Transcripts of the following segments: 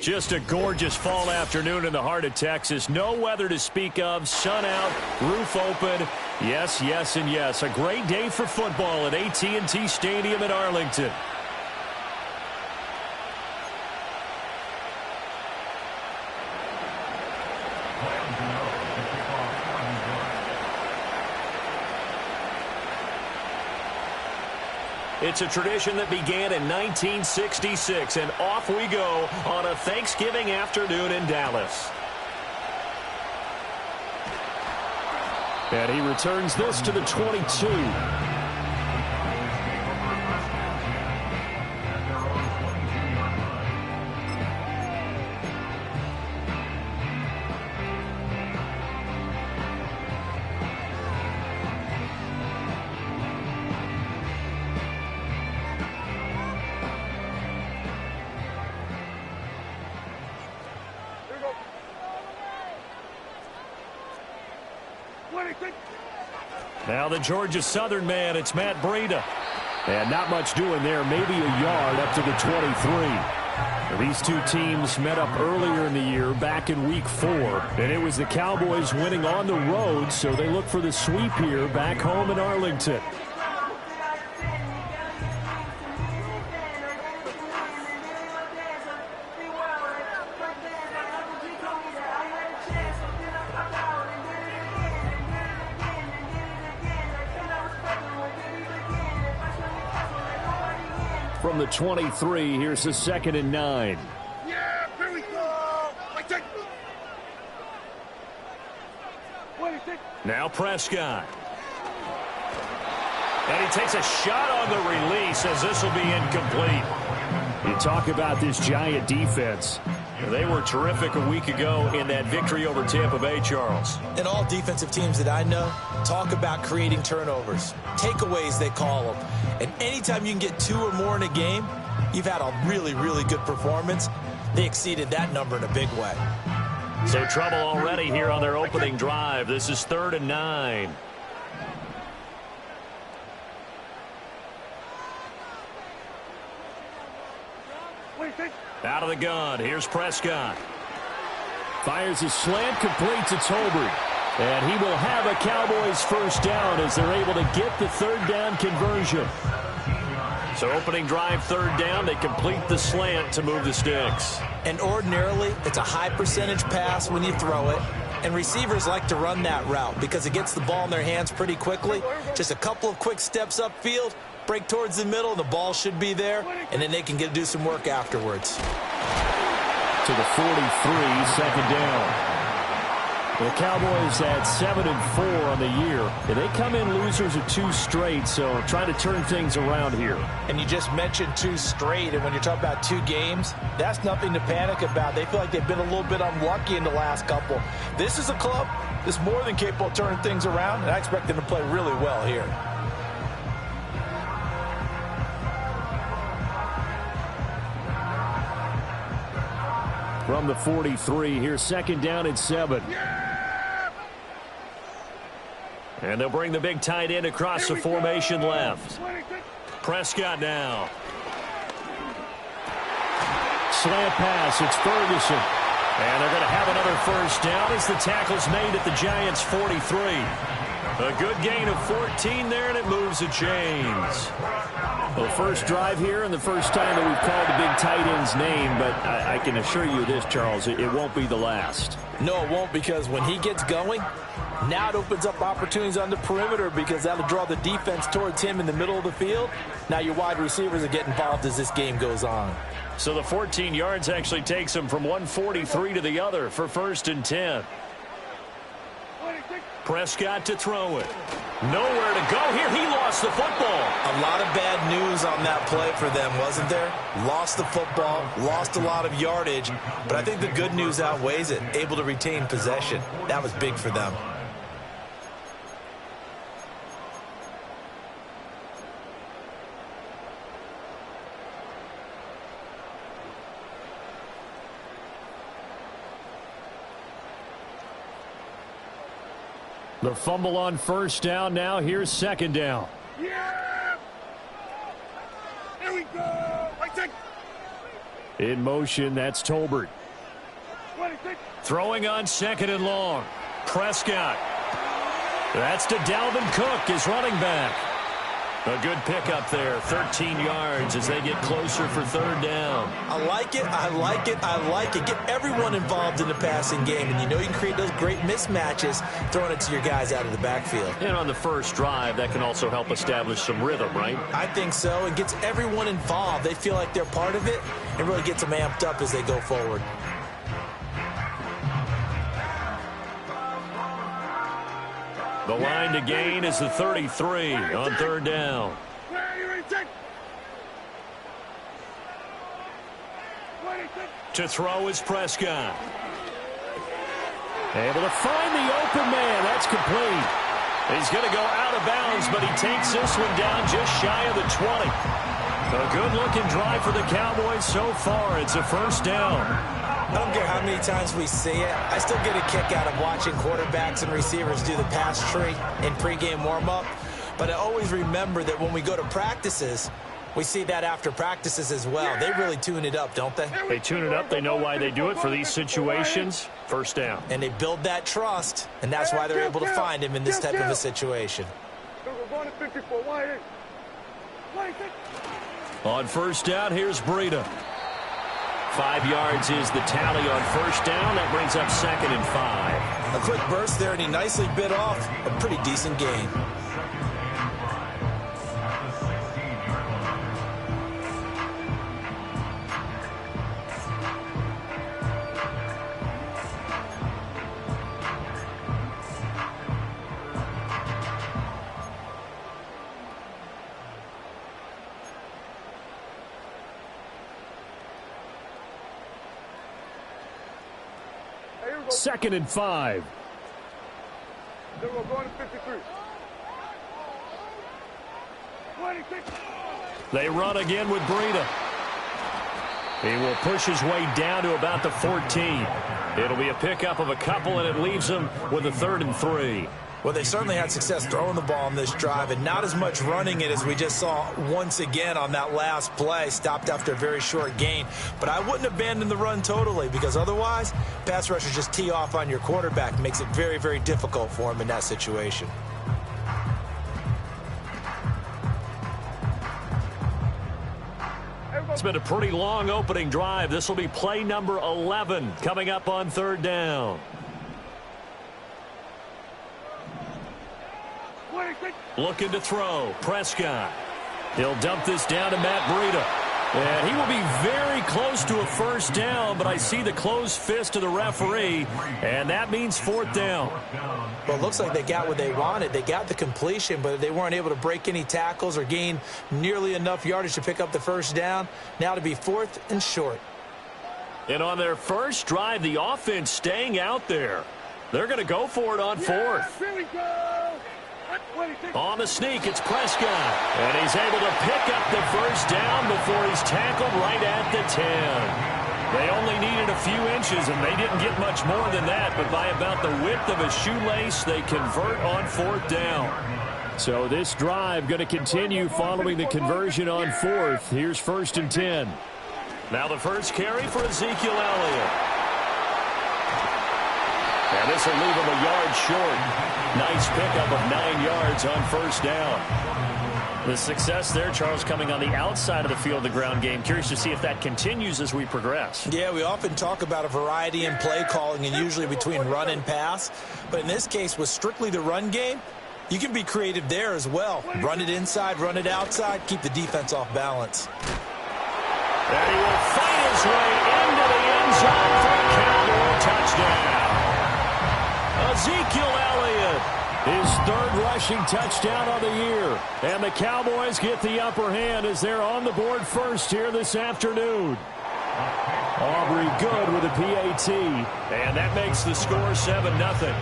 Just a gorgeous fall afternoon in the heart of Texas. No weather to speak of. Sun out, roof open. Yes, yes, and yes. A great day for football at AT&T Stadium in Arlington. It's a tradition that began in 1966, and off we go on a Thanksgiving afternoon in Dallas. And he returns this to the 22. Now the Georgia Southern man, it's Matt Breida. And not much doing there, maybe a yard up to the 23. These two teams met up earlier in the year, back in week 4. And it was the Cowboys winning on the road, so they look for the sweep here back home in Arlington. From the 23, here's the 2nd and 9. Yeah, here we go. Now Prescott. And he takes a shot on the release as this will be incomplete. You talk about this Giant defense. They were terrific a week ago in that victory over Tampa Bay, Charles. And all defensive teams that I know talk about creating turnovers. Takeaways, they call them. And anytime you can get 2 or more in a game, you've had a really, really good performance. They exceeded that number in a big way. So trouble already here on their opening drive. This is 3rd and 9. Out of the gun, here's Prescott. Fires a slant, complete to Tolbert. And he will have a Cowboys first down as they're able to get the 3rd down conversion. So opening drive, 3rd down, they complete the slant to move the sticks. And ordinarily, it's a high percentage pass when you throw it. And receivers like to run that route because it gets the ball in their hands pretty quickly. Just a couple of quick steps upfield. Break towards the middle, and the ball should be there, and then they can do some work afterwards. To the 43, 2nd down. The Cowboys had 7-4 on the year. And they come in losers of 2 straight, so trying to turn things around here. And you just mentioned 2 straight, and when you're talking about 2 games, that's nothing to panic about. They feel like they've been a little bit unlucky in the last couple. This is a club that's more than capable of turning things around, and I expect them to play really well here. From the 43, here's 2nd down and 7. And they'll bring the big tight end across the formation left. Prescott now. Slant pass, it's Ferguson. And they're going to have another first down as the tackle's made at the Giants' 43. A good gain of 14 there, and it moves the chains. Well, first drive here and the first time that we've called the big tight end's name, but I can assure you this, Charles, it won't be the last. No, it won't, because when he gets going, now it opens up opportunities on the perimeter because that'll draw the defense towards him in the middle of the field. Now your wide receivers are getting involved as this game goes on. So the 14 yards actually takes him from 143 to the other for 1st and 10. Prescott to throw it. Nowhere to go here. He lost the football. A lot of bad news on that play for them, wasn't there? Lost the football, lost a lot of yardage, but I think the good news outweighs it. Able to retain possession. That was big for them. The fumble on first down now. Here's 2nd down. Yeah! Here we go! In motion, that's Tolbert. Throwing on 2nd and long. Prescott. That's to Dalvin Cook, his running back. A good pickup there, 13 yards as they get closer for 3rd down. I like it, I like it, I like it. Get everyone involved in the passing game, and you know you can create those great mismatches throwing it to your guys out of the backfield. And on the first drive, that can also help establish some rhythm, right? I think so. It gets everyone involved. They feel like they're part of it, and really gets them amped up as they go forward. The line to gain is the 33 on 3rd down. To throw is Prescott. Able to find the open man. That's complete. He's going to go out of bounds, but he takes this one down just shy of the 20. A good-looking drive for the Cowboys so far. It's a 1st down. I don't care how many times we see it. I still get a kick out of watching quarterbacks and receivers do the pass tree in pregame warm-up. But I always remember that when we go to practices, we see that after practices as well. They really tune it up, don't they? They tune it up. They know why they do it for these situations. 1st down. And they build that trust, and that's why they're able to find him in this type of a situation. On 1st down, here's Breida. 5 yards is the tally on 1st down. That brings up 2nd and 5. A quick burst there, and he nicely bit off a pretty decent gain. Second and 5. Then we're going to 53. 26. They run again with Breida. He will push his way down to about the 14. It'll be a pickup of a couple, and it leaves him with a 3rd and 3. Well, they certainly had success throwing the ball on this drive and not as much running it as we just saw once again on that last play. Stopped after a very short gain. But I wouldn't abandon the run totally because otherwise, pass rushers just tee off on your quarterback. Makes it very, very difficult for him in that situation. It's been a pretty long opening drive. This will be play number 11 coming up on 3rd down. Looking to throw. Prescott. He'll dump this down to Matt Breida. And he will be very close to a 1st down, but I see the closed fist of the referee, and that means 4th down. Well, it looks like they got what they wanted. They got the completion, but they weren't able to break any tackles or gain nearly enough yardage to pick up the 1st down. Now to be 4th and short. And on their first drive, the offense staying out there. They're going to go for it on 4th. Here we go. On the sneak, it's Prescott. And he's able to pick up the 1st down before he's tackled right at the 10. They only needed a few inches, and they didn't get much more than that. But by about the width of a shoelace, they convert on 4th down. So this drive going to continue following the conversion on 4th. Here's 1st and 10. Now the first carry for Ezekiel Elliott. And this will leave him a yard short. Nice pickup of 9 yards on 1st down. The success there, Charles, coming on the outside of the field, the ground game. Curious to see if that continues as we progress. Yeah, we often talk about a variety in play calling and usually between run and pass. But in this case, with strictly the run game, you can be creative there as well. Run it inside, run it outside, keep the defense off balance. And he will fight his way into the end zone for a Cowboy touchdown. Ezekiel Elliott, his 3rd rushing touchdown on the year. And the Cowboys get the upper hand as they're on the board first here this afternoon. Aubrey good with a PAT. And that makes the score 7-0.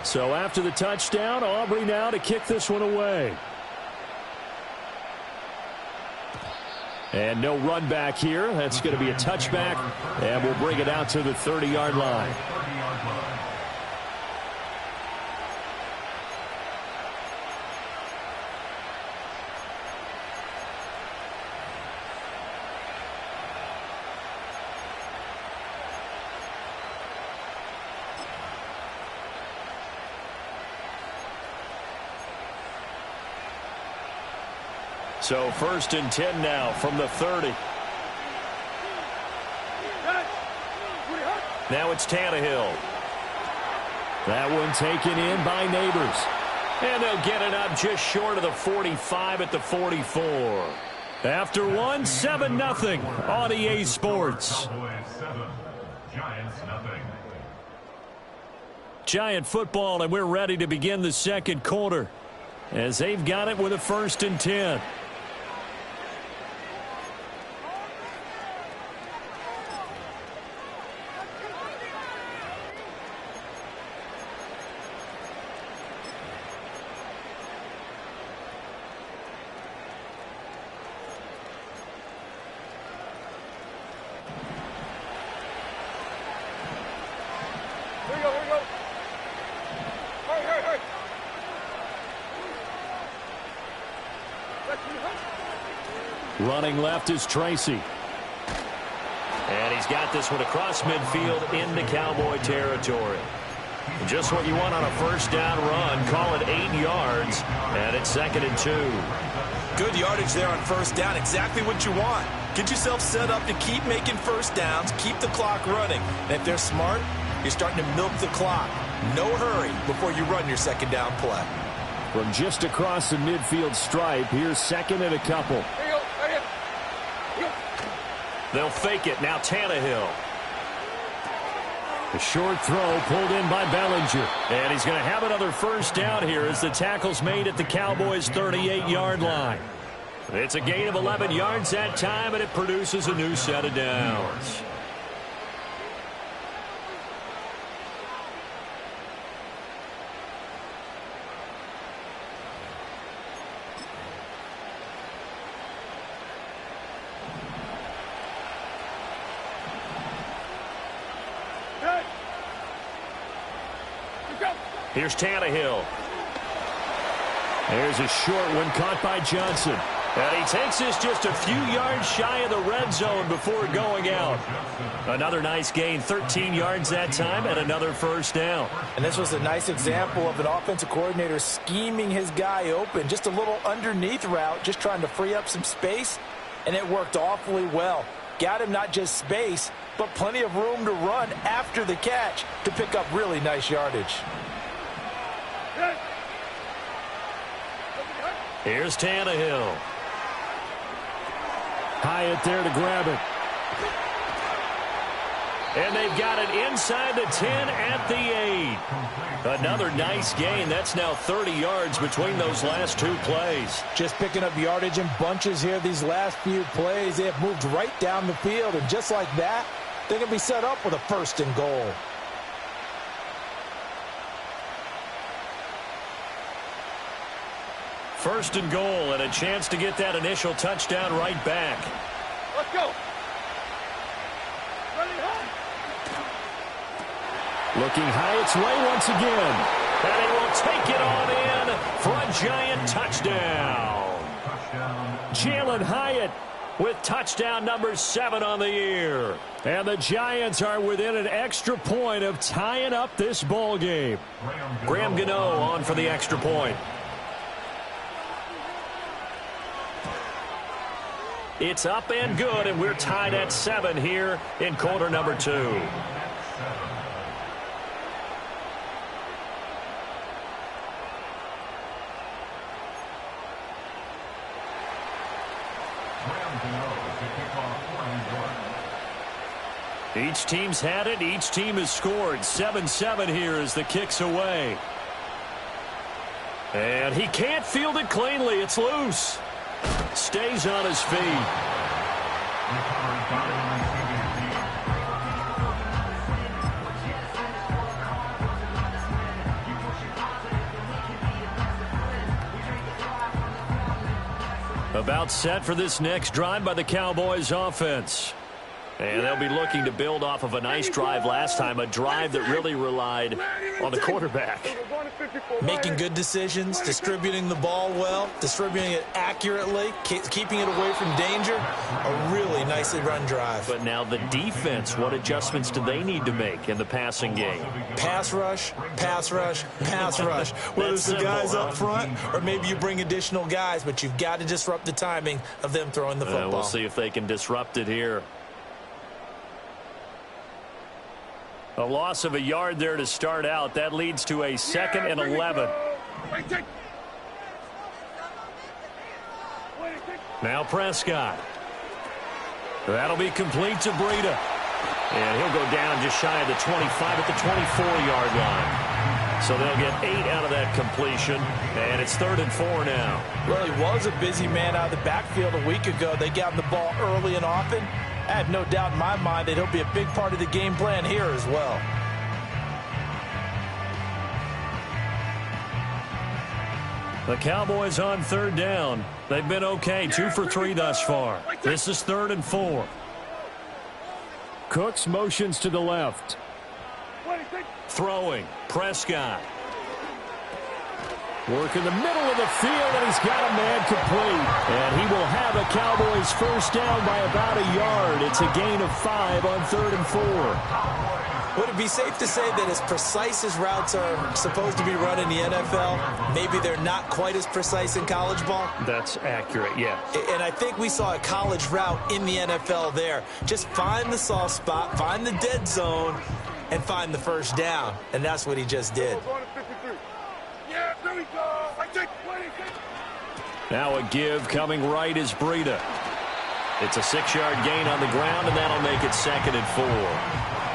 So after the touchdown, Aubrey now to kick this one away. And no run back here. That's going to be a touchback, and we'll bring it out to the 30-yard line. So 1st and 10 now from the 30. Now it's Tannehill. That one taken in by Neighbors. And they'll get it up just short of the 45 at the 44. After one, 7-0 on EA Sports. Giant football, and we're ready to begin the second quarter as they've got it with a 1st and 10. Running left is Tracy. And he's got this one across midfield into Cowboy territory. Just what you want on a 1st down run. Call it 8 yards. And it's 2nd and 2. Good yardage there on 1st down. Exactly what you want. Get yourself set up to keep making 1st downs. Keep the clock running. And if they're smart, you're starting to milk the clock. No hurry before you run your 2nd down play. From just across the midfield stripe, here's 2nd and a couple. They'll fake it. Now Tannehill. A short throw pulled in by Bellinger. And he's going to have another 1st down here as the tackle's made at the Cowboys' 38-yard line. It's a gain of 11 yards that time, and it produces a new set of downs. Here's Tannehill. There's a short one caught by Johnson. And he takes this just a few yards shy of the red zone before going out. Another nice gain, 13 yards that time, and another 1st down. And this was a nice example of an offensive coordinator scheming his guy open. Just a little underneath route, just trying to free up some space, and it worked awfully well. Got him not just space, but plenty of room to run after the catch to pick up really nice yardage. Here's Tannehill. Hyatt there to grab it. And they've got it inside the 10 at the 8. Another nice gain. That's now 30 yards between those last 2 plays. Just picking up yardage in bunches here these last few plays. They have moved right down the field, and just like that, they can be set up with a 1st and goal. First and goal, and a chance to get that initial touchdown right back. Let's go. Looking Hyatt's way once again. And he will take it on in for a giant touchdown. Jalen Hyatt with touchdown number 7 on the year. And the Giants are within an extra point of tying up this ball game. Graham Gano on for the extra point. It's up and good, and we're tied at 7 here in quarter number 2. Each team's had it. Each team has scored. 7-7 here as the kick's away. And he can't field it cleanly. It's loose. Stays on his feet. About set for this next drive by the Cowboys offense. And they'll be looking to build off of a nice drive last time, a drive that really relied on the quarterback. Making good decisions, distributing the ball well, distributing it accurately, keeping it away from danger. A really nicely run drive. But now the defense, what adjustments do they need to make in the passing game? Pass rush, pass rush, pass rush. Whether it's the guys up front or maybe you bring additional guys, but you've got to disrupt the timing of them throwing the football. We'll see if they can disrupt it here. A loss of a yard there to start out. That leads to a 2nd and 11. Now Prescott. That'll be complete to Breida. And he'll go down just shy of the 25 at the 24-yard line. So they'll get 8 out of that completion. And it's 3rd and 4 now. Well, he was a busy man out of the backfield a week ago. They got him the ball early and often. I have no doubt in my mind that he'll be a big part of the game plan here as well. The Cowboys on 3rd down. They've been okay, 2 for 3 thus far. This is 3rd and 4. Cooks motions to the left. Throwing. Prescott. Work in the middle of the field, and he's got a man complete. And he will have a Cowboys first down by about a yard. It's a gain of 5 on 3rd and 4. Would it be safe to say that as precise as routes are supposed to be run in the NFL, maybe they're not quite as precise in college ball? That's accurate, yeah. And I think we saw a college route in the NFL there. Just find the soft spot, find the dead zone, and find the first down. And that's what he just did. Now a give coming right is Breida. It's a 6-yard gain on the ground, and that'll make it 2nd and 4.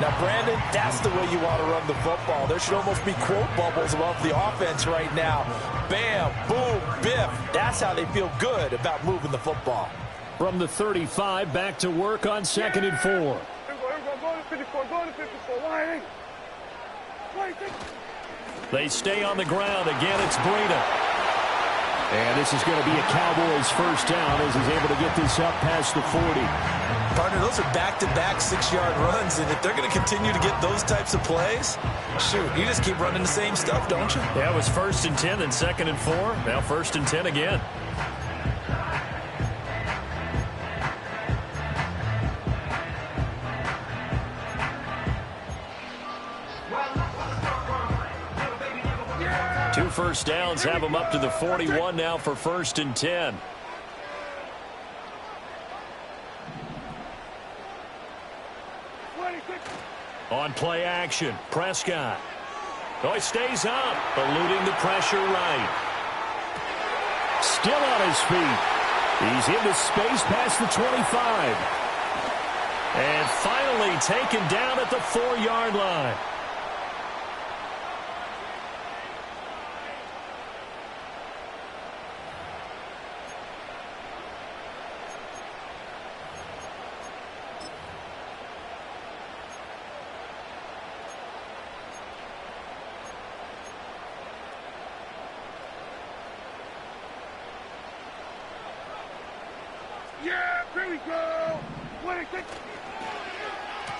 Now, Brandon, that's the way you want to run the football. There should almost be quote bubbles above the offense right now. Bam, boom, biff. That's how they feel good about moving the football. From the 35, back to work on 2nd and 4. They stay on the ground. Again, it's Breida. And this is going to be a Cowboys first down as he's able to get this up past the 40. Partner, those are back-to-back 6-yard runs, and if they're going to continue to get those types of plays, shoot, you just keep running the same stuff, don't you? Yeah, it was 1st and 10, then 2nd and 4. Now 1st and 10 again. Two first downs have them up to the 41 now for 1st and 10. On play action, Prescott. Oh, he stays up, eluding the pressure right. Still on his feet. He's into space past the 25. And finally taken down at the 4-yard line.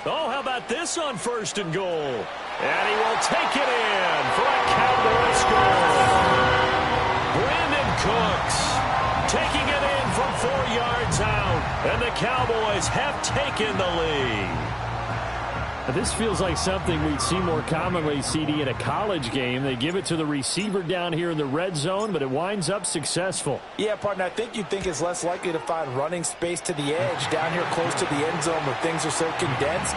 Oh, how about this on 1st and goal? And he will take it in for a Cowboys score. Brandon Cooks taking it in from 4 yards out. And the Cowboys have taken the lead. This feels like something we'd see more commonly, CD, in a college game. They give it to the receiver down here in the red zone, but it winds up successful. Yeah, partner, I think you'd think it's less likely to find running space to the edge down here close to the end zone where things are so condensed.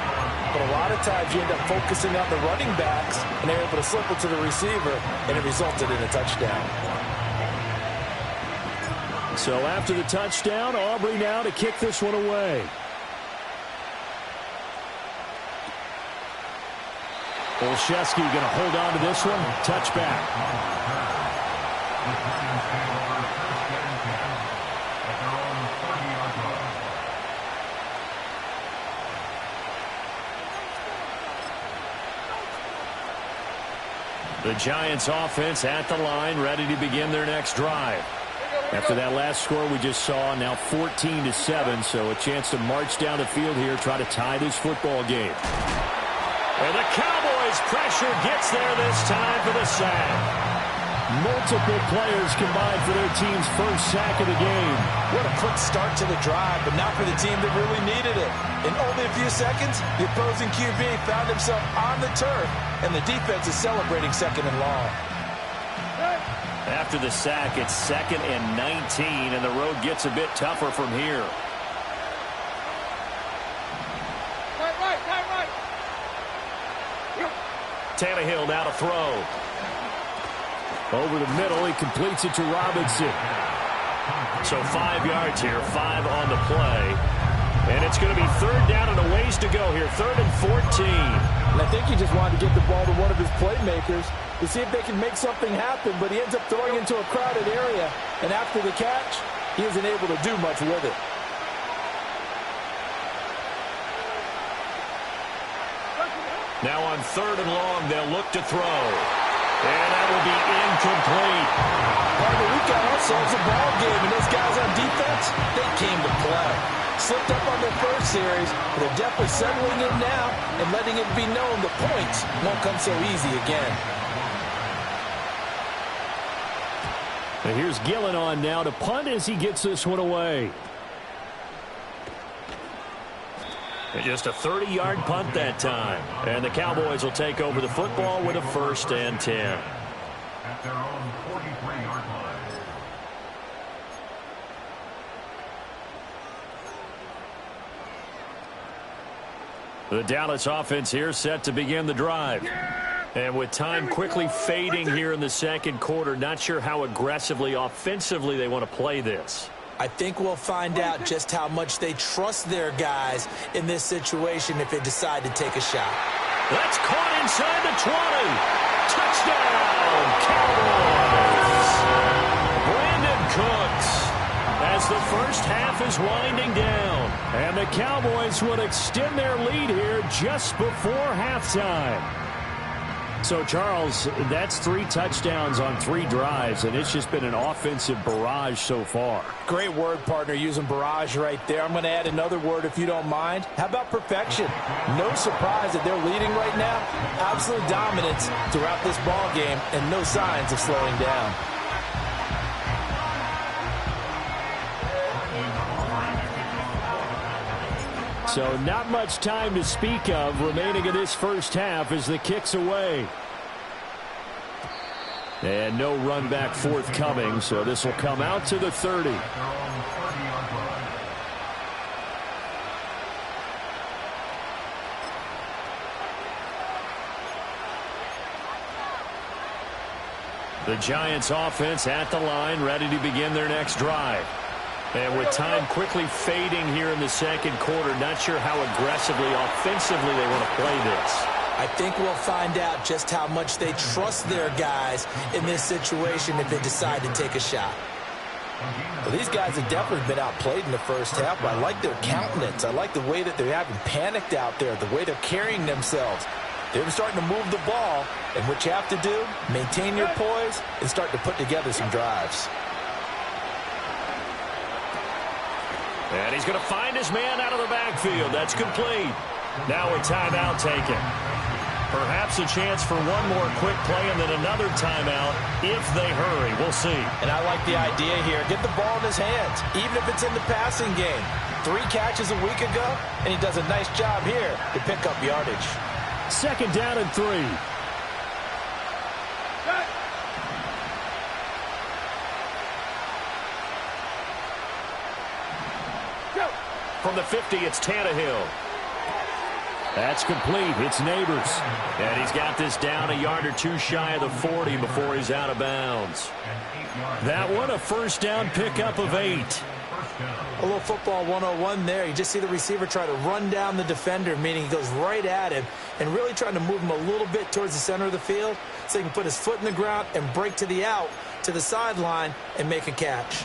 But a lot of times you end up focusing on the running backs, and they're able to slip it to the receiver, and it resulted in a touchdown. So after the touchdown, Aubrey now to kick this one away. Olszewski going to hold on to this one. Touchback. The Giants offense at the line, ready to begin their next drive. After that last score we just saw, now 14-7, so a chance to march down the field here, try to tie this football game. And the Cowboys' pressure gets there this time for the sack. Multiple players combined for their team's first sack of the game. What a quick start to the drive, but not for the team that really needed it. In only a few seconds, the opposing QB found himself on the turf, and the defense is celebrating second and long. After the sack, it's 2nd and 19, and the road gets a bit tougher from here. Right. Tannehill now to throw. Over the middle, he completes it to Robinson. So 5 yards here, 5 on the play. And it's going to be 3rd down and a ways to go here, 3rd and 14. And I think he just wanted to get the ball to one of his playmakers to see if they can make something happen, but he ends up throwing into a crowded area. And after the catch, he isn't able to do much with it. Now on 3rd and long, they'll look to throw. And that will be incomplete. Partner, we've got ourselves a ball game, and those guys on defense, they came to play. Slipped up on their first series, but they're definitely settling in now and letting it be known the points won't come so easy again. And here's Gillen on now to punt as he gets this one away. And just a 30-yard punt that time. And the Cowboys will take over the football with a 1st and 10. At their own 43-yard line. The Dallas offense here set to begin the drive. And with time quickly fading here in the second quarter, not sure how aggressively, offensively they want to play this. I think we'll find out just how much they trust their guys in this situation if they decide to take a shot. That's caught inside the 20. Touchdown, Cowboys. Brandon Cooks as the first half is winding down. And the Cowboys will extend their lead here just before halftime. So, Charles, that's 3 touchdowns on 3 drives, and it's just been an offensive barrage so far. Great word, partner, using barrage right there. I'm going to add another word if you don't mind. How about perfection? No surprise that they're leading right now. Absolute dominance throughout this ball game and no signs of slowing down. So not much time to speak of remaining in this first half as the kick's away. And no run back forthcoming, so this will come out to the 30. The Giants offense at the line, ready to begin their next drive. And with time quickly fading here in the second quarter, not sure how aggressively, offensively they want to play this. I think we'll find out just how much they trust their guys in this situation if they decide to take a shot. Well, these guys have definitely been outplayed in the first half, but I like their countenance. I like the way that they haven't panicked out there, the way they're carrying themselves. They're starting to move the ball, and what you have to do, maintain your poise and start to put together some drives. And he's going to find his man out of the backfield. That's complete. Now a timeout taken. Perhaps a chance for one more quick play and then another timeout if they hurry. We'll see. And I like the idea here. Get the ball in his hands, even if it's in the passing game. 3 catches a week ago, and he does a nice job here to pick up yardage. 2nd down and 3. From the 50, it's Tannehill. That's complete. It's Neighbors. And he's got this down a yard or 2 shy of the 40 before he's out of bounds. That one, a first down pickup of 8. A little football 101 there. You just see the receiver try to run down the defender, meaning he goes right at him and really trying to move him a little bit towards the center of the field so he can put his foot in the ground and break to the out, to the sideline, and make a catch.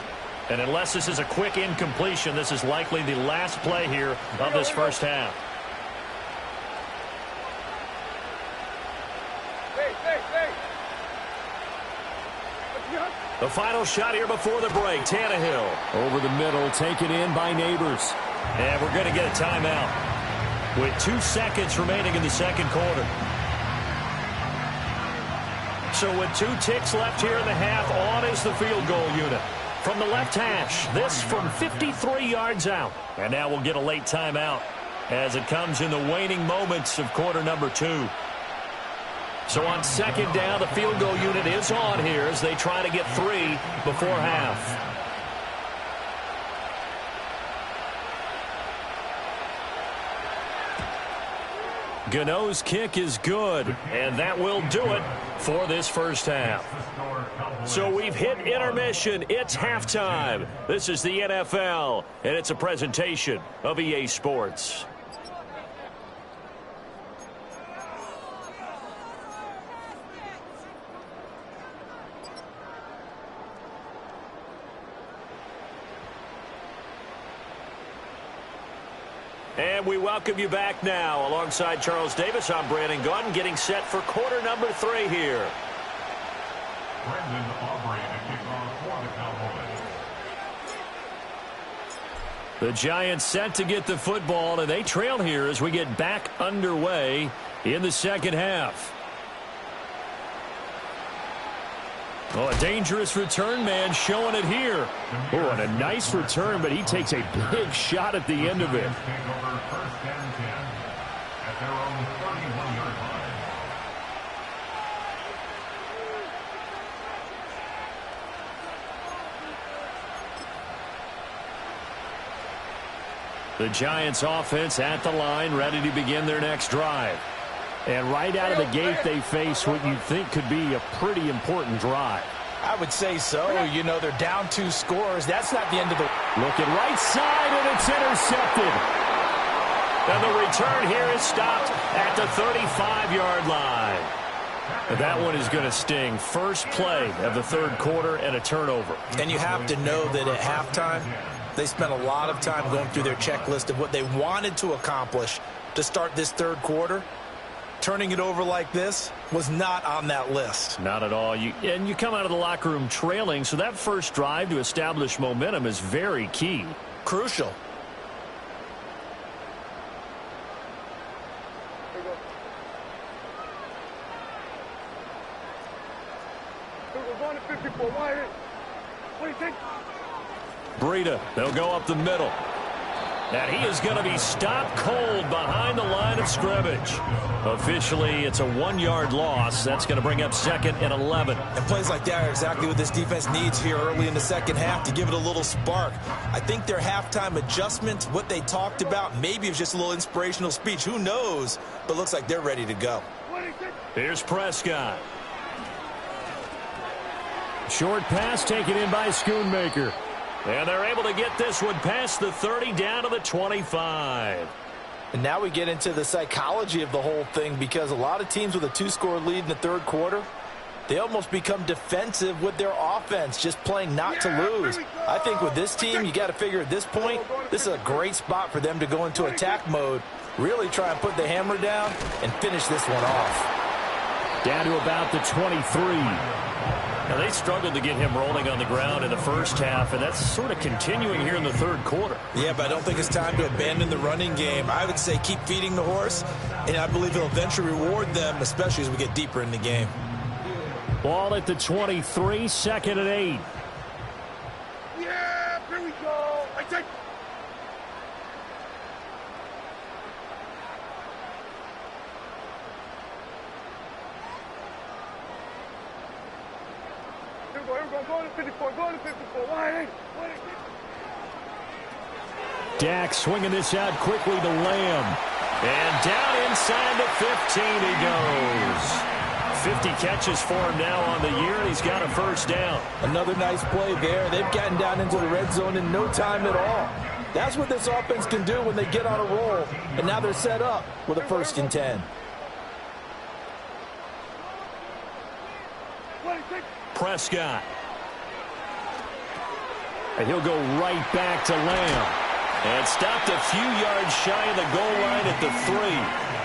And unless this is a quick incompletion, this is likely the last play here of this first half. Hey. The final shot here before the break. Tannehill over the middle, taken in by Neighbors. And we're going to get a timeout with 2 seconds remaining in the second quarter. So with 2 ticks left here in the half, on is the field goal unit. From the left hash, this from 53 yards out. And now we'll get a late timeout as it comes in the waning moments of quarter number 2. So on second down, the field goal unit is on here as they try to get 3 before half. Gano's kick is good, and that will do it for this first half. So we've hit intermission. It's halftime. This is the NFL, and it's a presentation of EA Sports. And we welcome you back now. Alongside Charles Davis, I'm Brandon Gaudin, getting set for quarter number 3 here. Brendan Aubrey to kick off for the Cowboys. The Giants set to get the football, and they trail here as we get back underway in the second half. Oh, a dangerous return man showing it here. Oh, and a nice return, but he takes a big shot at the end of it. Take over first and 10 at their own 31-yard line. The Giants offense at the line, ready to begin their next drive. And right out of the gate, they face what you think could be a pretty important drive. I would say so. You know, they're down 2 scores. That's not the end of the... Looking right side, and it's intercepted. And the return here is stopped at the 35-yard line. And that one is going to sting. First play of the third quarter and a turnover. And you have to know that at halftime, they spent a lot of time going through their checklist of what they wanted to accomplish to start this third quarter. Turning it over like this was not on that list. Not at all. And you come out of the locker room trailing, so that first drive to establish momentum is very key. Crucial. Breida, they'll go up the middle. And he is going to be stopped cold behind the line of scrimmage. Officially, it's a 1-yard loss. That's going to bring up second and 11. And plays like that are exactly what this defense needs here early in the second half to give it a little spark. I think their halftime adjustment, what they talked about, maybe it was just a little inspirational speech. Who knows? But looks like they're ready to go. Here's Prescott. Short pass taken in by Schoonmaker. And they're able to get this one past the 30 down to the 25. And now we get into the psychology of the whole thing, because a lot of teams with a 2-score lead in the third quarter, they almost become defensive with their offense, just playing not to lose. I think with this team, you got to figure at this point, this is a great spot for them to go into attack mode, really try and put the hammer down and finish this one off. Down to about the 23. Now, they struggled to get him rolling on the ground in the first half, and that's sort of continuing here in the third quarter. Yeah, but I don't think it's time to abandon the running game. I would say keep feeding the horse, and I believe it'll eventually reward them, especially as we get deeper in the game. Ball at the 23, second and 8. Yeah, here we go. I take. Go to 54, go to 54. Why? Dak swinging this out quickly to Lamb. And down inside the 15 he goes. 50 catches for him now on the year, and he's got a first down. Another nice play there. They've gotten down into the red zone in no time at all. That's what this offense can do when they get on a roll. And now they're set up with a first and 10. Prescott. And he'll go right back to Lamb. And stopped a few yards shy of the goal line at the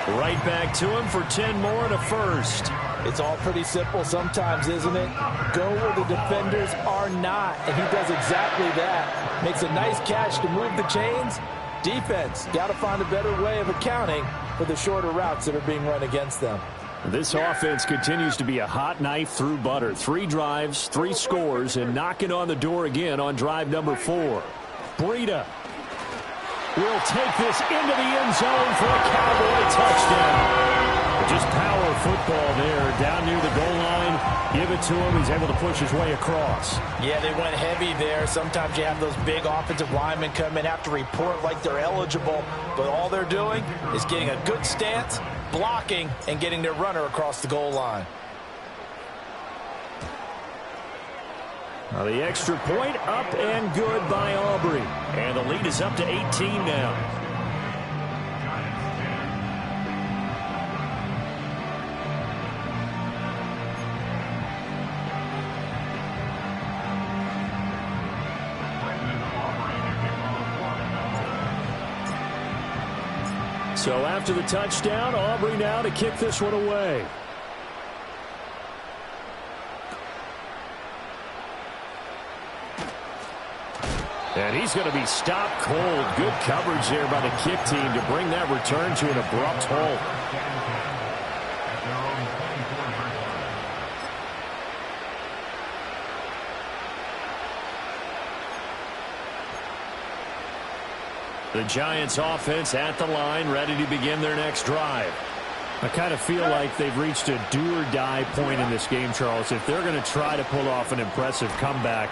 3. Right back to him for 10 more and a first. It's all pretty simple sometimes, isn't it? Go where the defenders are not, and he does exactly that. Makes a nice catch to move the chains. Defense, got to find a better way of accounting for the shorter routes that are being run against them. This offense continues to be a hot knife through butter. 3 drives, 3 scores, and knocking on the door again on drive number 4. Breida will take this into the end zone for a Cowboy touchdown. Just power football there, down near the goal line. Give it to him. He's able to push his way across. Yeah, they went heavy there. Sometimes you have those big offensive linemen come in, have to report like they're eligible. But all they're doing is getting a good stance, blocking, and getting their runner across the goal line. Now the extra point up and good by Aubrey. And the lead is up to 18 now. So after the touchdown, Aubrey now to kick this one away. And he's going to be stopped cold. Good coverage there by the kick team to bring that return to an abrupt halt. The Giants offense at the line, ready to begin their next drive. I kind of feel like they've reached a do-or-die point in this game, Charles. If they're going to try to pull off an impressive comeback,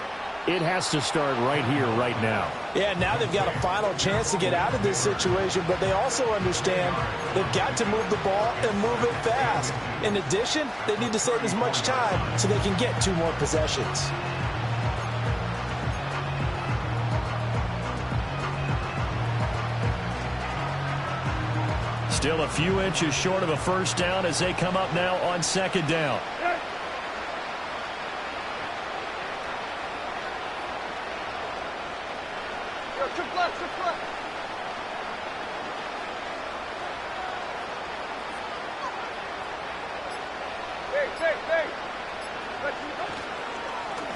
it has to start right here, right now. Yeah, now they've got a final chance to get out of this situation, but they also understand they've got to move the ball and move it fast. In addition, they need to save as much time so they can get 2 more possessions. Still a few inches short of a first down as they come up now on second down.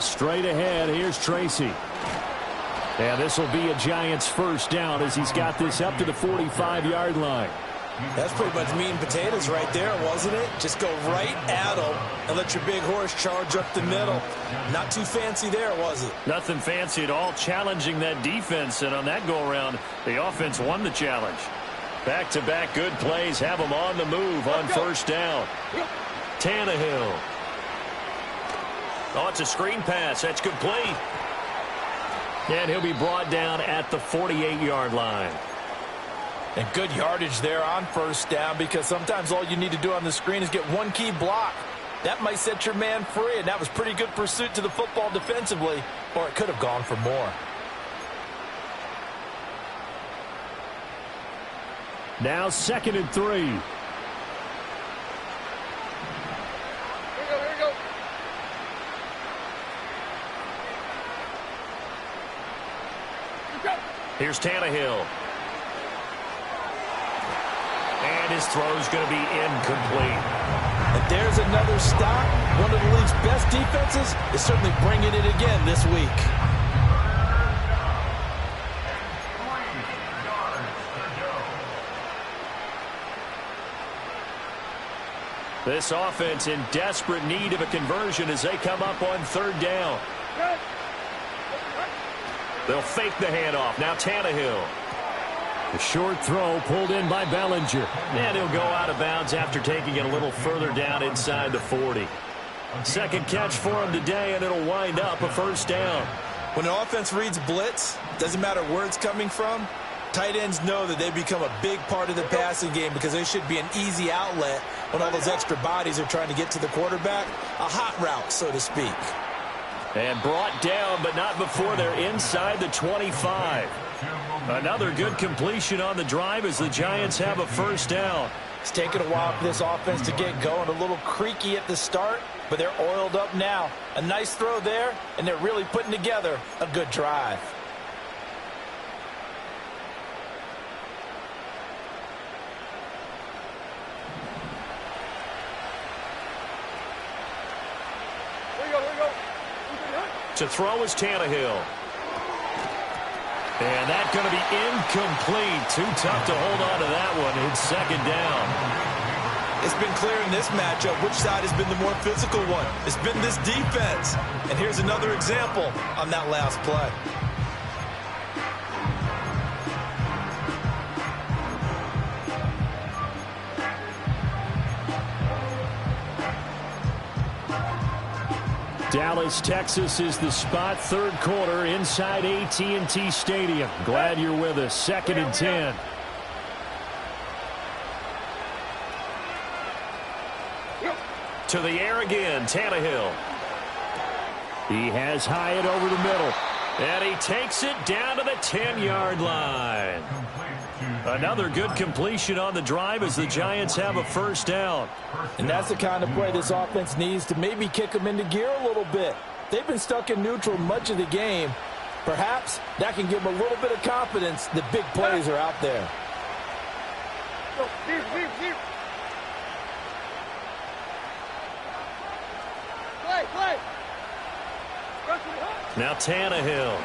Straight ahead, here's Tracy. And this will be a Giants first down as he's got this up to the 45-yard line. That's pretty much meat and potatoes right there, wasn't it? Just go right at them and let your big horse charge up the middle. Not too fancy there, was it? Nothing fancy at all, challenging that defense. And on that go-around, the offense won the challenge. Back-to-back good plays have them on the move on first down. Tannehill. Oh, it's a screen pass. That's complete. And he'll be brought down at the 48-yard line. And good yardage there on first down, because sometimes all you need to do on the screen is get one key block. That might set your man free, and that was pretty good pursuit to the football defensively, or it could have gone for more. Now 2nd and 3. Here we go. Here's Tannehill. And his throw's going to be incomplete. And there's another stop. One of the league's best defenses is certainly bringing it again this week. This offense in desperate need of a conversion as they come up on third down. They'll fake the handoff. Now Tannehill. The short throw pulled in by Bellinger. And he'll go out of bounds after taking it a little further down inside the 40. Second catch for him today, and it'll wind up a first down. When an offense reads blitz, doesn't matter where it's coming from, tight ends know that they become a big part of the passing game because they should be an easy outlet when all those extra bodies are trying to get to the quarterback. A hot route, so to speak. And brought down, but not before they're inside the 25. Another good completion on the drive as the Giants have a first down. It's taken a while for this offense to get going. A little creaky at the start, but they're oiled up now. A nice throw there, and they're really putting together a good drive. To throw is Tannehill. And that's going to be incomplete. Too tough to hold on to that one. It's second down. It's been clear in this matchup which side has been the more physical one. It's been this defense. And here's another example on that last play. Dallas, Texas is the spot. Third quarter inside AT&T Stadium. Glad you're with us. 2nd and 10. To the air again, Tannehill. He has Hyatt over the middle. And he takes it down to the 10-yard line. Another good completion on the drive as the Giants have a first down. And that's the kind of play this offense needs to maybe kick them into gear a little bit. They've been stuck in neutral much of the game. Perhaps that can give them a little bit of confidence that big plays are out there. Now Tannehill.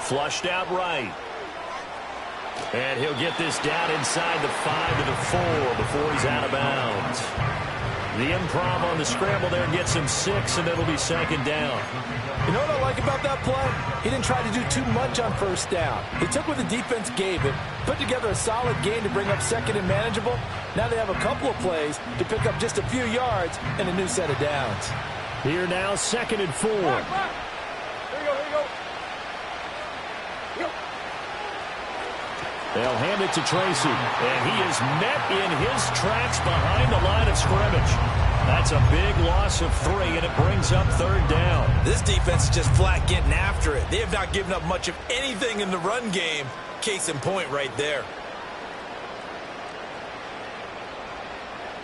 Flushed out right. And he'll get this down inside the 5 to the 4 before he's out of bounds. The improv on the scramble there gets him 6, and it'll be second down. You know what I like about that play? He didn't try to do too much on first down. He took what the defense gave him, put together a solid game to bring up second and manageable. Now they have a couple of plays to pick up just a few yards and a new set of downs. Here now, 2nd and 4. They'll hand it to Tracy, and he is met in his tracks behind the line of scrimmage. That's a big loss of 3, and it brings up 3rd down. This defense is just flat getting after it. They have not given up much of anything in the run game. Case in point right there.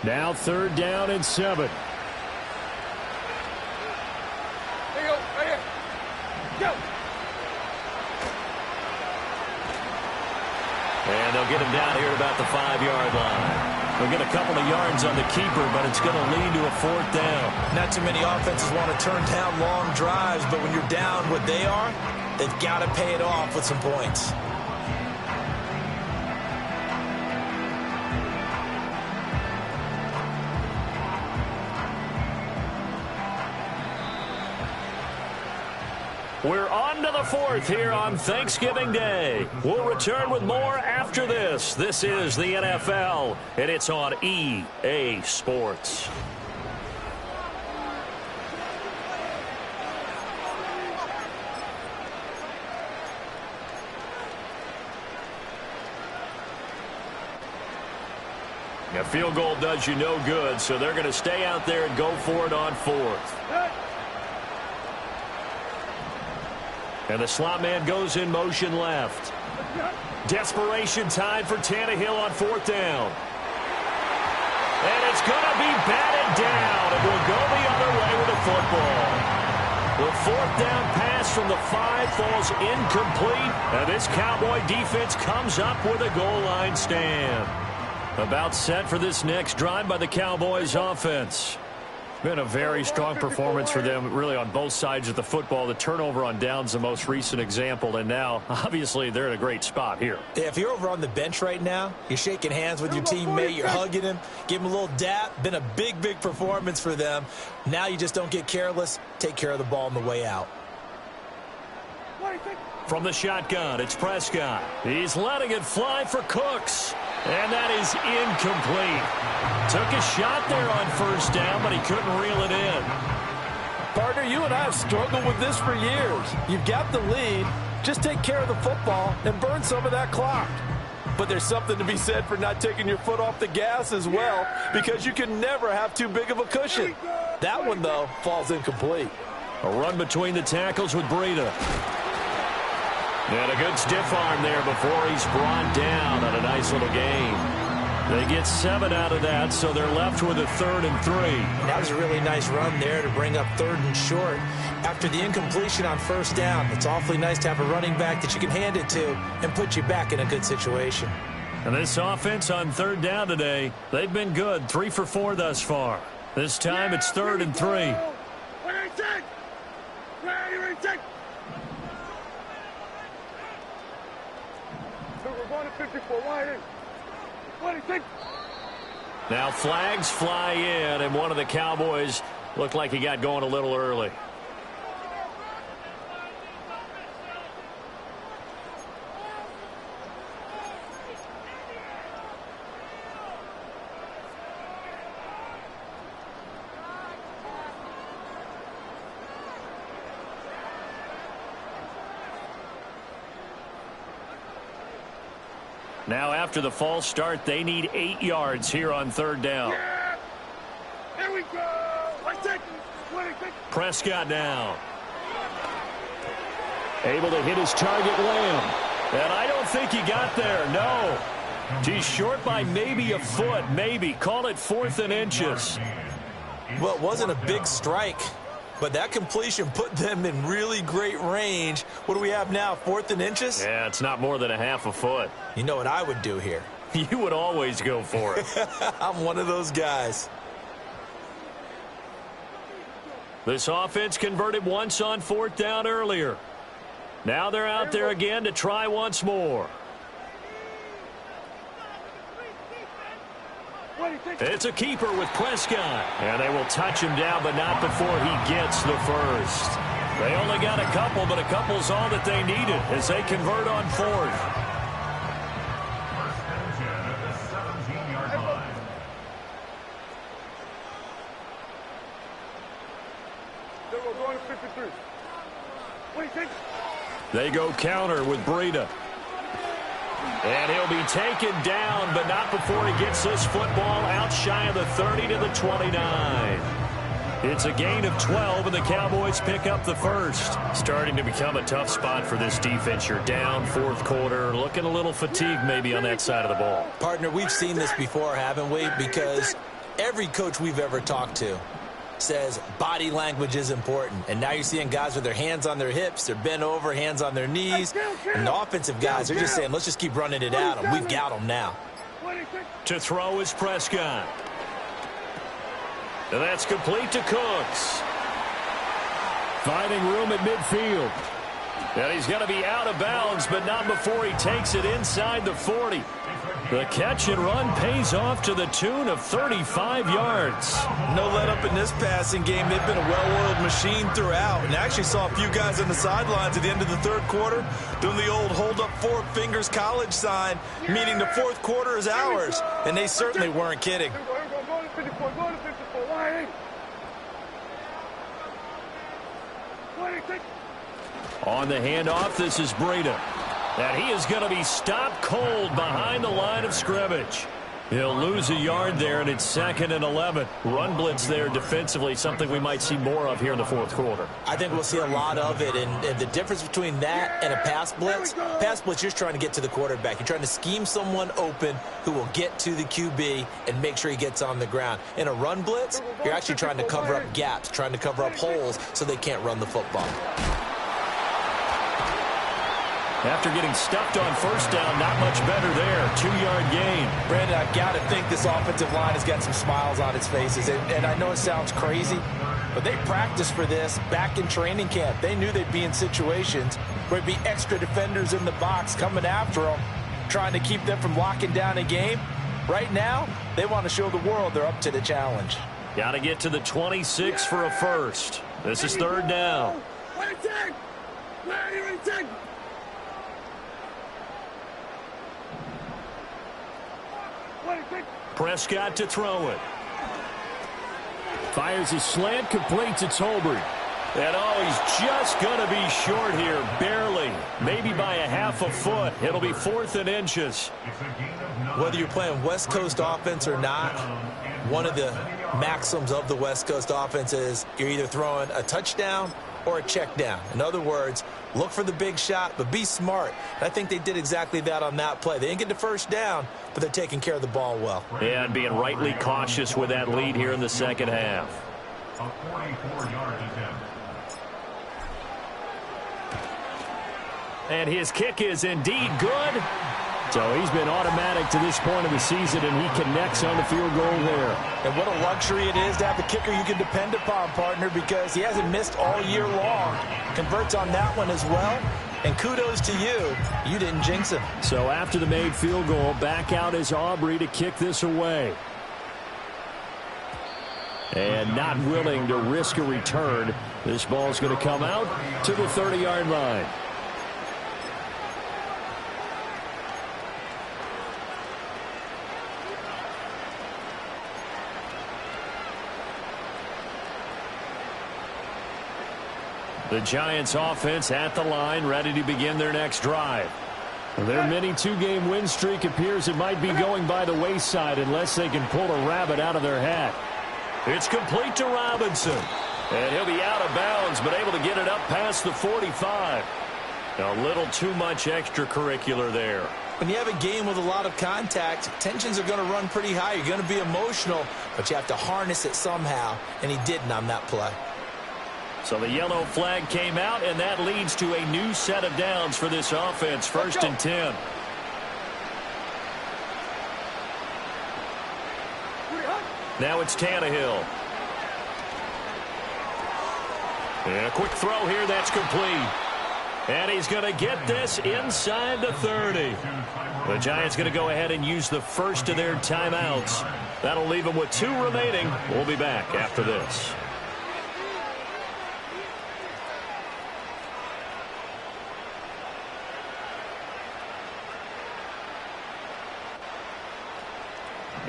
Now 3rd down and 7. And they'll get him down here at about the 5-yard line. They'll get a couple of yards on the keeper, but it's going to lead to a 4th down. Not too many offenses want to turn down long drives, but when you're down what they are, they've got to pay it off with some points. We're on to the 4th here on Thanksgiving Day. We'll return with more after this. This is the NFL, and it's on EA Sports. A field goal does you no good, so they're going to stay out there and go for it on 4th. And the slot man goes in motion left. Desperation time for Tannehill on 4th down. And it's going to be batted down. It will go the other way with the football. The 4th down pass from the 5 falls incomplete. And this Cowboy defense comes up with a goal line stand. About set for this next drive by the Cowboys offense. Been a very strong performance for them, really, on both sides of the football. The turnover on downs, the most recent example, and now, obviously, they're in a great spot here. Yeah, if you're over on the bench right now, you're shaking hands with your teammate, you're hugging him, give him a little dap. Been a big, big performance for them. Now you just don't get careless. Take care of the ball on the way out. From the shotgun, it's Prescott. He's letting it fly for Cooks. And that is incomplete. Took a shot there on 1st down, but he couldn't reel it in. Partner, you and I have struggled with this for years. You've got the lead. Just take care of the football and burn some of that clock. But there's something to be said for not taking your foot off the gas as well, because you can never have too big of a cushion. That one, though, falls incomplete. A run between the tackles with Breida. And a good stiff arm there before he's brought down on a nice little gain. They get 7 out of that, so they're left with a 3rd and 3. That was a really nice run there to bring up 3rd and short. After the incompletion on 1st down, it's awfully nice to have a running back that you can hand it to and put you back in a good situation. And this offense on 3rd down today, they've been good. 3 for 4 thus far. This time it's 3rd and 3. 54, wide in. 26. Now flags fly in, and one of the Cowboys looked like he got going a little early. Now after the false start, they need 8 yards here on third down. Yeah. Here we go. 26. Prescott now. Able to hit his target, Lamb. And I don't think he got there, no. He's short by maybe a foot, maybe. Call it 4th and inches. Well, it wasn't a big strike, but that completion put them in really great range. What do we have now, 4th and inches? Yeah, it's not more than a half a foot. You know what I would do here? You would always go for it. I'm one of those guys. This offense converted once on 4th down earlier. Now they're out there again to try once more. It's a keeper with Prescott. And they will touch him down, but not before he gets the first. They only got a couple, but a couple's all that they needed as they convert on 4th. Going to 53. 26. They go counter with Breida. And he'll be taken down, but not before he gets this football out shy of the 30 to the 29. It's a gain of 12, and the Cowboys pick up the first. Starting to become a tough spot for this defense. You're down 4th quarter, looking a little fatigued maybe on that side of the ball. Partner, we've seen this before, haven't we? Because every coach we've ever talked to says body language is important. And now you're seeing guys with their hands on their hips, they're bent over, hands on their knees. And the offensive guys, they're just saying, let's just keep running it at them. We've got them now. To throw is Prescott. And that's complete to Cooks. Finding room at midfield. And he's going to be out of bounds, but not before he takes it inside the 40. The catch and run pays off to the tune of 35 yards. No let up in this passing game. They've been a well-oiled machine throughout. And actually saw a few guys on the sidelines at the end of the 3rd quarter doing the old hold up 4 fingers college sign, meaning the 4th quarter is ours. And they certainly weren't kidding. Going to 54, going to 54, wide in. 26. On the handoff, this is Breida. And he is going to be stopped cold behind the line of scrimmage. He'll lose a yard there, and it's 2nd and 11. Run blitz there defensively, something we might see more of here in the 4th quarter. I think we'll see a lot of it, and the difference between that and a pass blitz, you're just trying to get to the quarterback. You're trying to scheme someone open who will get to the QB and make sure he gets on the ground. In a run blitz, you're actually trying to cover up gaps, trying to cover up holes so they can't run the football. After getting stuffed on 1st down, not much better there. 2-yard gain. Brandon, I've got to think this offensive line has got some smiles on its faces. And I know it sounds crazy, but they practiced for this back in training camp. They knew they'd be in situations where there'd be extra defenders in the box coming after them, trying to keep them from locking down a game. Right now, they want to show the world they're up to the challenge. Got to get to the 26 for a first. This is 3rd down. Prescott to throw it. Fires a slant, complete to Tolbert. And he's just going to be short here, barely. Maybe by a half a foot. It'll be 4th and inches. Whether you're playing West Coast offense or not, one of the maxims of the West Coast offense is you're either throwing a touchdown or a check down. In other words, look for the big shot, but be smart. And I think they did exactly that on that play. They didn't get the 1st down, but they're taking care of the ball well. Yeah, and being rightly cautious with that lead here in the 2nd half. A 44-yard attempt. And his kick is indeed good. So he's been automatic to this point of the season, and he connects on the field goal there. And what a luxury it is to have a kicker you can depend upon, partner, because he hasn't missed all year long. Converts on that one as well. And kudos to you. You didn't jinx him. So after the made field goal, back out is Aubrey to kick this away. And not willing to risk a return. This ball's going to come out to the 30-yard line. The Giants offense at the line, ready to begin their next drive. Their mini two-game win streak appears it might be going by the wayside unless they can pull a rabbit out of their hat. It's complete to Robinson. And he'll be out of bounds, but able to get it up past the 45. A little too much extracurricular there. When you have a game with a lot of contact, tensions are going to run pretty high. You're going to be emotional, but you have to harness it somehow, and he didn't on that play. So the yellow flag came out, and that leads to a new set of downs for this offense. 1st and 10. Now it's Tannehill. And a quick throw here, that's complete. And he's going to get this inside the 30. The Giants going to go ahead and use the first of their timeouts. That'll leave them with 2 remaining. We'll be back after this.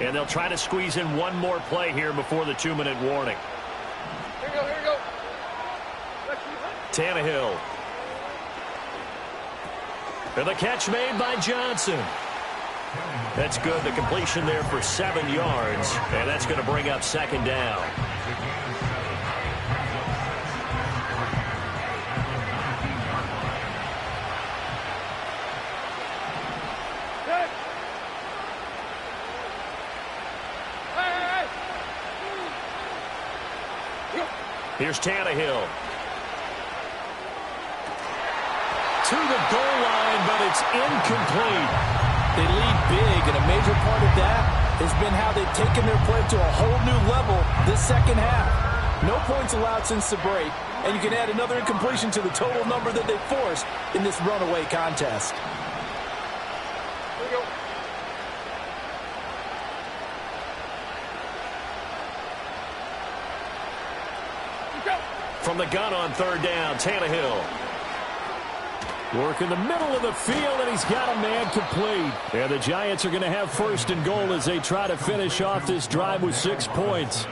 And they'll try to squeeze in one more play here before the 2-minute warning. Here we go, here we go. Tannehill. And the catch made by Johnson. That's good. The completion there for 7 yards. And that's going to bring up 2nd down. Here's Tannehill. To the goal line, but it's incomplete. They lead big, and a major part of that has been how they've taken their play to a whole new level this second half. No points allowed since the break, and you can add another incompletion to the total number that they forced in this runaway contest. Here we go. From the gun on 3rd down, Tannehill. Work in the middle of the field, and he's got a man complete. And the Giants are going to have 1st and goal as they try to finish off this drive with 6 points.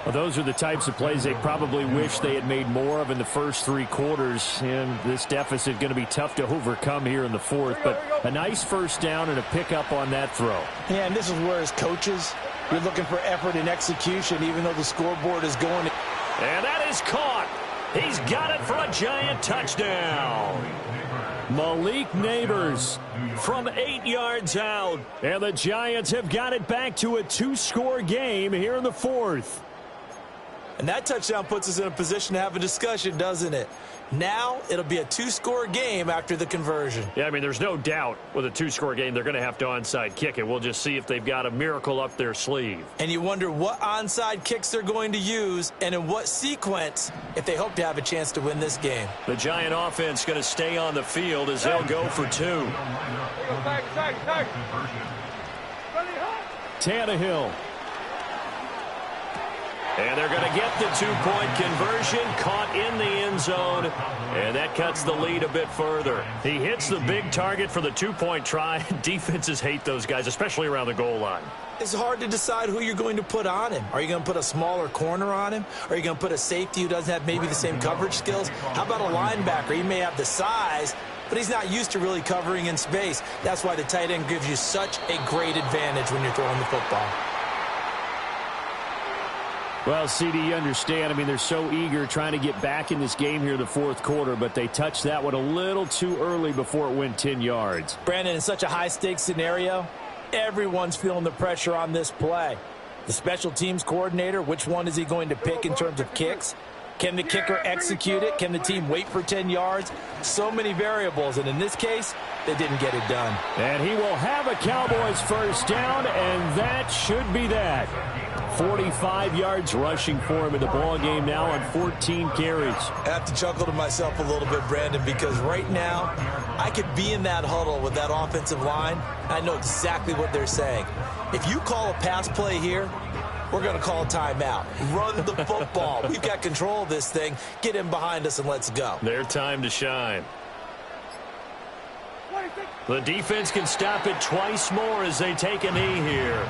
Well, those are the types of plays they probably wish they had made more of in the first 3 quarters. And this deficit going to be tough to overcome here in the 4th. But a nice 1st down and a pickup on that throw. Yeah, and this is where as coaches, you're looking for effort and execution, even though the scoreboard is going. And that is caught. He's got it for a Giant touchdown. Malik Neighbors from 8 yards out. And the Giants have got it back to a 2-score game here in the 4th. And that touchdown puts us in a position to have a discussion, doesn't it? Now it'll be a 2-score game after the conversion. Yeah, I mean, there's no doubt with a 2-score game, they're going to have to onside kick it. We'll just see if they've got a miracle up their sleeve. And you wonder what onside kicks they're going to use and in what sequence if they hope to have a chance to win this game. The Giant offense going to stay on the field as they'll go for 2. Tannehill. And they're going to get the 2-point conversion, caught in the end zone, and that cuts the lead a bit further. He hits the big target for the 2-point try. Defenses hate those guys, especially around the goal line. It's hard to decide who you're going to put on him. Are you going to put a smaller corner on him? Are you going to put a safety who doesn't have maybe the same coverage skills? How about a linebacker? He may have the size, but he's not used to really covering in space. That's why the tight end gives you such a great advantage when you're throwing the football. Well, CD, you understand. I mean, they're so eager trying to get back in this game here in the 4th quarter, but they touched that one a little too early before it went 10 yards. Brandon, in such a high-stakes scenario, everyone's feeling the pressure on this play. The special teams coordinator, which one is he going to pick in terms of kicks? Can the kicker execute it? Can the team wait for 10 yards? So many variables, and in this case, they didn't get it done. And he will have a Cowboys 1st down, and that should be that. 45 yards rushing for him in the ball game now on 14 carries. I have to chuckle to myself a little bit, Brandon, because right now I could be in that huddle with that offensive line. I know exactly what they're saying. If you call a pass play here, we're going to call a timeout. Run the football. We've got control of this thing. Get in behind us and let's go. Their time to shine. The defense can stop it twice more as they take a knee here.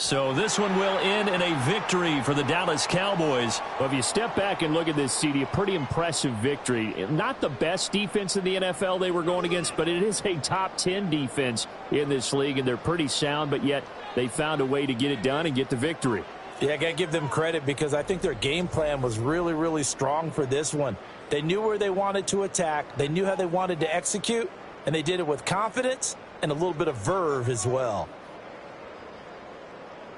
So this one will end in a victory for the Dallas Cowboys. Well, if you step back and look at this, CD, a pretty impressive victory. Not the best defense in the NFL they were going against, but it is a top 10 defense in this league, and they're pretty sound, but yet they found a way to get it done and get the victory. Yeah, I got to give them credit because I think their game plan was really, really strong for this one. They knew where they wanted to attack. They knew how they wanted to execute, and they did it with confidence and a little bit of verve as well.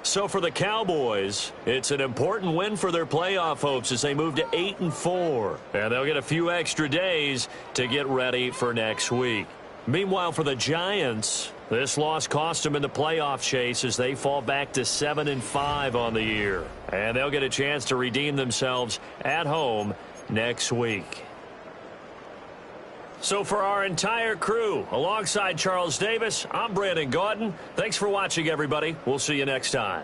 So for the Cowboys, it's an important win for their playoff hopes as they move to 8-4. And they'll get a few extra days to get ready for next week. Meanwhile, for the Giants, this loss cost them in the playoff chase as they fall back to 7-5 on the year. And they'll get a chance to redeem themselves at home next week. So for our entire crew, alongside Charles Davis, I'm Brandon Gaudin. Thanks for watching, everybody. We'll see you next time.